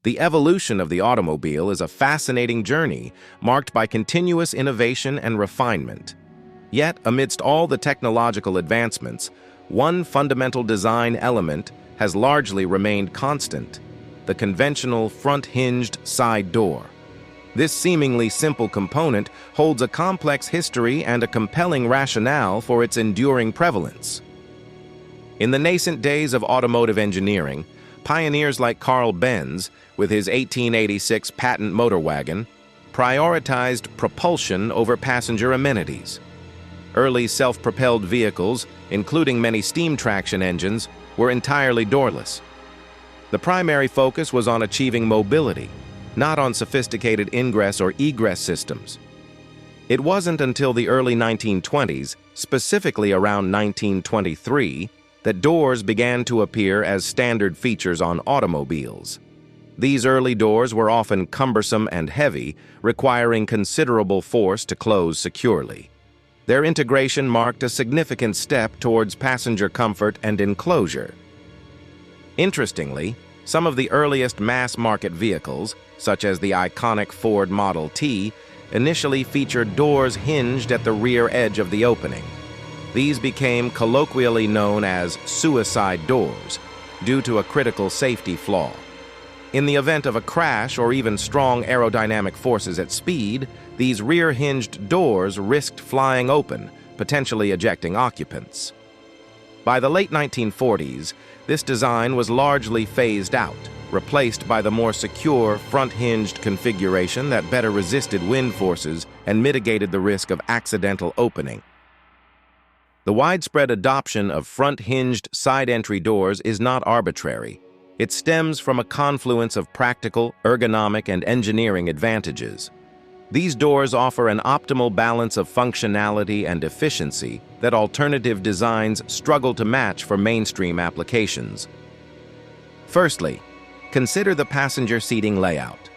The evolution of the automobile is a fascinating journey marked by continuous innovation and refinement. Yet, amidst all the technological advancements, one fundamental design element has largely remained constant: the conventional front-hinged side door. This seemingly simple component holds a complex history and a compelling rationale for its enduring prevalence. In the nascent days of automotive engineering, pioneers like Karl Benz, with his 1886 Patent-Motorwagen, prioritized propulsion over passenger amenities. Early self-propelled vehicles, including many steam traction engines, were entirely doorless. The primary focus was on achieving mobility, not on sophisticated ingress or egress systems. It wasn't until the early 1920s, specifically around 1923, that doors began to appear as standard features on automobiles. These early doors were often cumbersome and heavy, requiring considerable force to close securely. Their integration marked a significant step towards passenger comfort and enclosure. Interestingly, some of the earliest mass-market vehicles, such as the iconic Ford Model T, initially featured doors hinged at the rear edge of the opening. These became colloquially known as suicide doors, due to a critical safety flaw. In the event of a crash or even strong aerodynamic forces at speed, these rear-hinged doors risked flying open, potentially ejecting occupants. By the late 1940s, this design was largely phased out, replaced by the more secure front-hinged configuration that better resisted wind forces and mitigated the risk of accidental opening. The widespread adoption of front-hinged side-entry doors is not arbitrary. It stems from a confluence of practical, ergonomic, and engineering advantages. These doors offer an optimal balance of functionality and efficiency that alternative designs struggle to match for mainstream applications. Firstly, consider the passenger seating layout.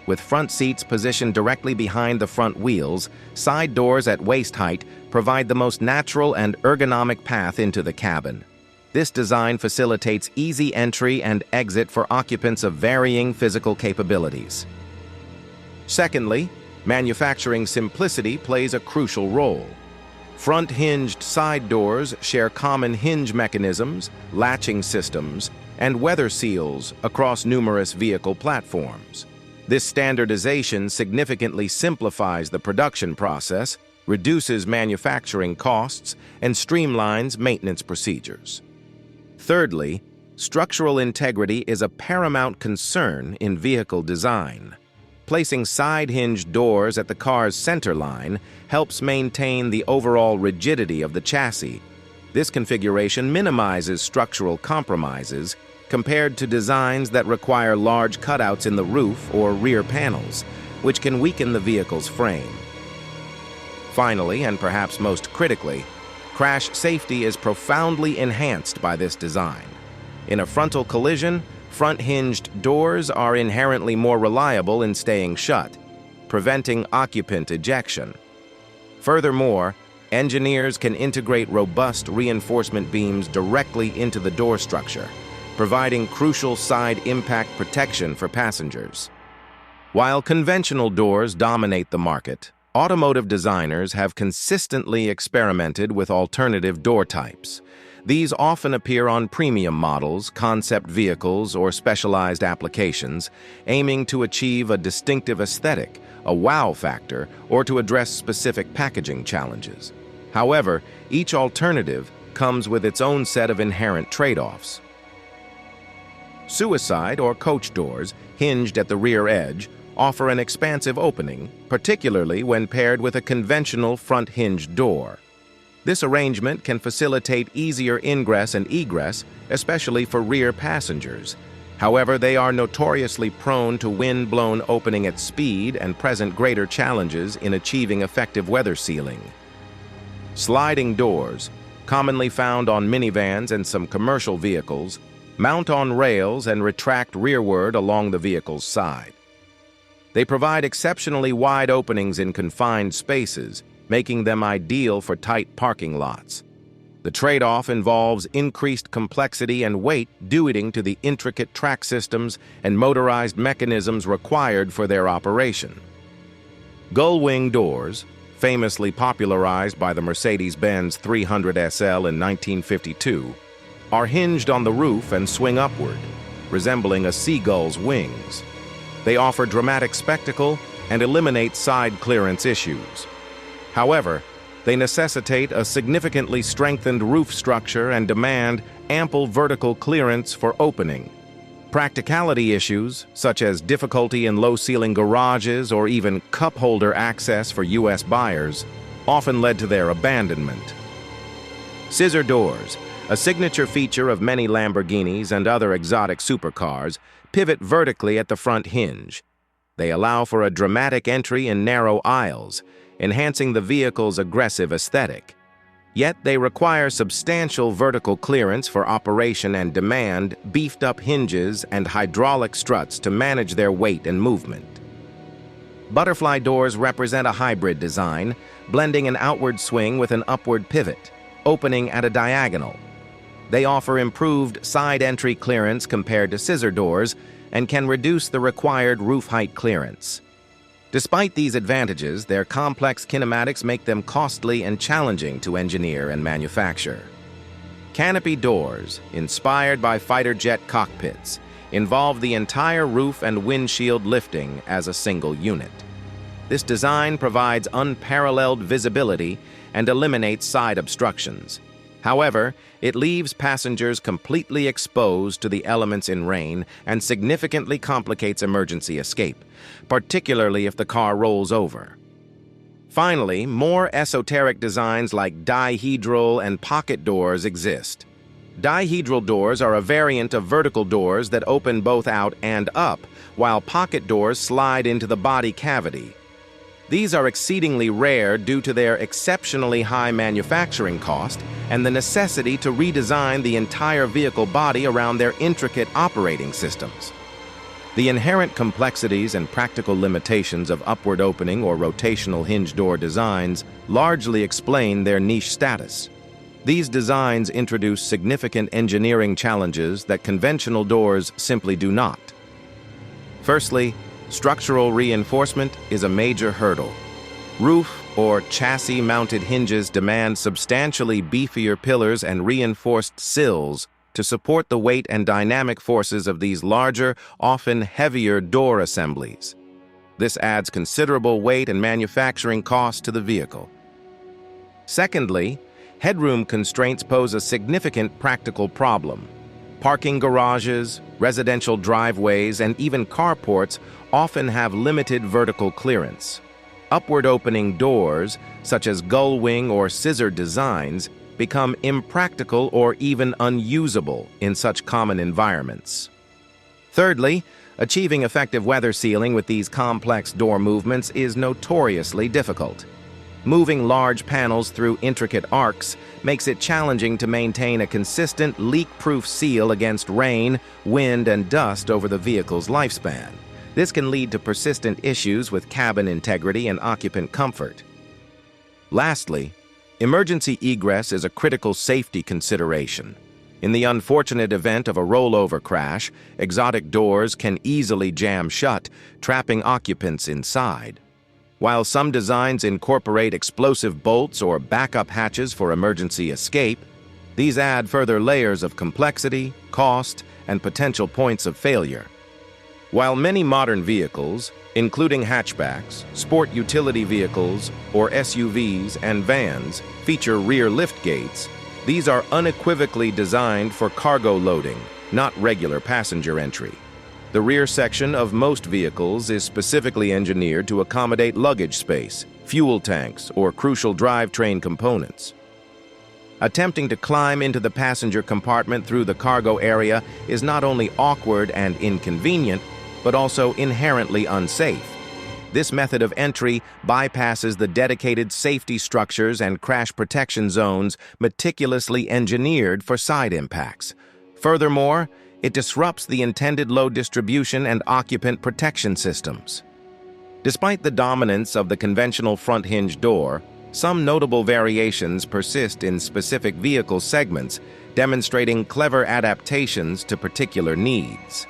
With front seats positioned directly behind the front wheels, side doors at waist height provide the most natural and ergonomic path into the cabin. This design facilitates easy entry and exit for occupants of varying physical capabilities. Secondly, manufacturing simplicity plays a crucial role. Front-hinged side doors share common hinge mechanisms, latching systems, and weather seals across numerous vehicle platforms. This standardization significantly simplifies the production process, reduces manufacturing costs, and streamlines maintenance procedures. Thirdly, structural integrity is a paramount concern in vehicle design. Placing side-hinged doors at the car's center line helps maintain the overall rigidity of the chassis. This configuration minimizes structural compromises compared to designs that require large cutouts in the roof or rear panels, which can weaken the vehicle's frame. Finally, and perhaps most critically, crash safety is profoundly enhanced by this design. In a frontal collision, front-hinged doors are inherently more reliable in staying shut, preventing occupant ejection. Furthermore, engineers can integrate robust reinforcement beams directly into the door structure, providing crucial side impact protection for passengers. While conventional doors dominate the market, automotive designers have consistently experimented with alternative door types. These often appear on premium models, concept vehicles, or specialized applications, aiming to achieve a distinctive aesthetic, a wow factor, or to address specific packaging challenges. However, each alternative comes with its own set of inherent trade-offs. Suicide or coach doors, hinged at the rear edge, offer an expansive opening, particularly when paired with a conventional front-hinged door. This arrangement can facilitate easier ingress and egress, especially for rear passengers. However, they are notoriously prone to wind-blown opening at speed and present greater challenges in achieving effective weather sealing. Sliding doors, commonly found on minivans and some commercial vehicles, mount on rails and retract rearward along the vehicle's side. They provide exceptionally wide openings in confined spaces, making them ideal for tight parking lots. The trade-off involves increased complexity and weight due to the intricate track systems and motorized mechanisms required for their operation. Gull-wing doors, famously popularized by the Mercedes-Benz 300 SL in 1952, are hinged on the roof and swing upward, resembling a seagull's wings. They offer dramatic spectacle and eliminate side clearance issues. However, they necessitate a significantly strengthened roof structure and demand ample vertical clearance for opening. Practicality issues, such as difficulty in low-ceiling garages or even cup-holder access for U.S. buyers, often led to their abandonment. Scissor doors, a signature feature of many Lamborghinis and other exotic supercars, pivot vertically at the front hinge. They allow for a dramatic entry in narrow aisles, enhancing the vehicle's aggressive aesthetic. Yet they require substantial vertical clearance for operation and demand beefed-up hinges and hydraulic struts to manage their weight and movement. Butterfly doors represent a hybrid design, blending an outward swing with an upward pivot, opening at a diagonal. They offer improved side entry clearance compared to scissor doors and can reduce the required roof height clearance. Despite these advantages, their complex kinematics make them costly and challenging to engineer and manufacture. Canopy doors, inspired by fighter jet cockpits, involve the entire roof and windshield lifting as a single unit. This design provides unparalleled visibility and eliminates side obstructions. However, it leaves passengers completely exposed to the elements in rain and significantly complicates emergency escape, particularly if the car rolls over. Finally, more esoteric designs like dihedral and pocket doors exist. Dihedral doors are a variant of vertical doors that open both out and up, while pocket doors slide into the body cavity. These are exceedingly rare due to their exceptionally high manufacturing cost and the necessity to redesign the entire vehicle body around their intricate operating systems. The inherent complexities and practical limitations of upward opening or rotational hinge door designs largely explain their niche status. These designs introduce significant engineering challenges that conventional doors simply do not. Firstly, structural reinforcement is a major hurdle. Roof or chassis-mounted hinges demand substantially beefier pillars and reinforced sills to support the weight and dynamic forces of these larger, often heavier door assemblies. This adds considerable weight and manufacturing costs to the vehicle. Secondly, headroom constraints pose a significant practical problem. Parking garages, residential driveways, and even carports often have limited vertical clearance. Upward opening doors, such as gull-wing or scissor designs, become impractical or even unusable in such common environments. Thirdly, achieving effective weather sealing with these complex door movements is notoriously difficult. Moving large panels through intricate arcs makes it challenging to maintain a consistent leak-proof seal against rain, wind, and dust over the vehicle's lifespan. This can lead to persistent issues with cabin integrity and occupant comfort. Lastly, emergency egress is a critical safety consideration. In the unfortunate event of a rollover crash, exotic doors can easily jam shut, trapping occupants inside. While some designs incorporate explosive bolts or backup hatches for emergency escape, these add further layers of complexity, cost, and potential points of failure. While many modern vehicles, including hatchbacks, sport utility vehicles, or SUVs and vans, feature rear liftgates, these are unequivocally designed for cargo loading, not regular passenger entry. The rear section of most vehicles is specifically engineered to accommodate luggage space, fuel tanks, or crucial drivetrain components. Attempting to climb into the passenger compartment through the cargo area is not only awkward and inconvenient, but also inherently unsafe. This method of entry bypasses the dedicated safety structures and crash protection zones meticulously engineered for side impacts. Furthermore, it disrupts the intended load distribution and occupant protection systems. Despite the dominance of the conventional front hinge door, Some notable variations persist in specific vehicle segments, demonstrating clever adaptations to particular needs.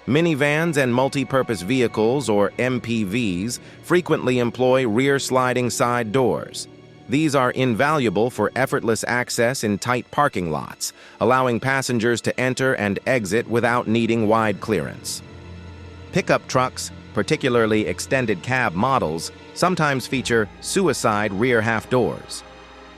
Minivans and multi-purpose vehicles, or MPVs, frequently employ rear sliding side doors. These are invaluable for effortless access in tight parking lots, allowing passengers to enter and exit without needing wide clearance. Pickup trucks, particularly extended cab models, sometimes feature suicide rear half doors.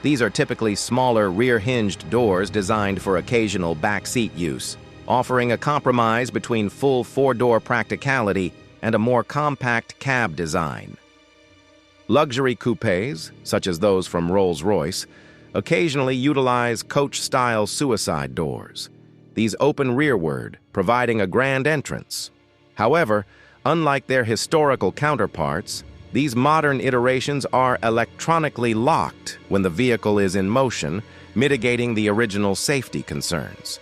These are typically smaller rear-hinged doors designed for occasional backseat use, offering a compromise between full four-door practicality and a more compact cab design. Luxury coupés, such as those from Rolls-Royce, occasionally utilize coach-style suicide doors. These open rearward, providing a grand entrance. However, unlike their historical counterparts, these modern iterations are electronically locked when the vehicle is in motion, mitigating the original safety concerns.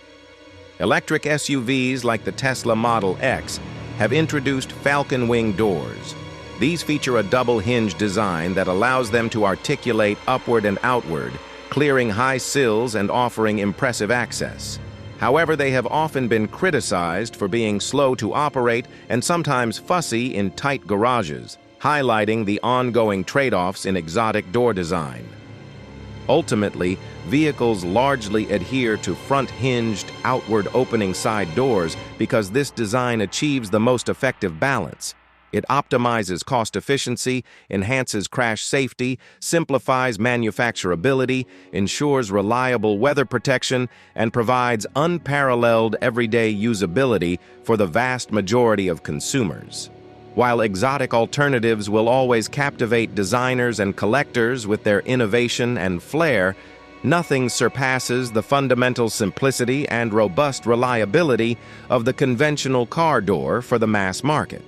Electric SUVs like the Tesla Model X have introduced falcon wing doors. These feature a double hinge design that allows them to articulate upward and outward, clearing high sills and offering impressive access. However, they have often been criticized for being slow to operate and sometimes fussy in tight garages, highlighting the ongoing trade-offs in exotic door design. Ultimately, vehicles largely adhere to front-hinged, outward-opening side doors because this design achieves the most effective balance. It optimizes cost efficiency, enhances crash safety, simplifies manufacturability, ensures reliable weather protection, and provides unparalleled everyday usability for the vast majority of consumers. While exotic alternatives will always captivate designers and collectors with their innovation and flair, nothing surpasses the fundamental simplicity and robust reliability of the conventional car door for the mass market.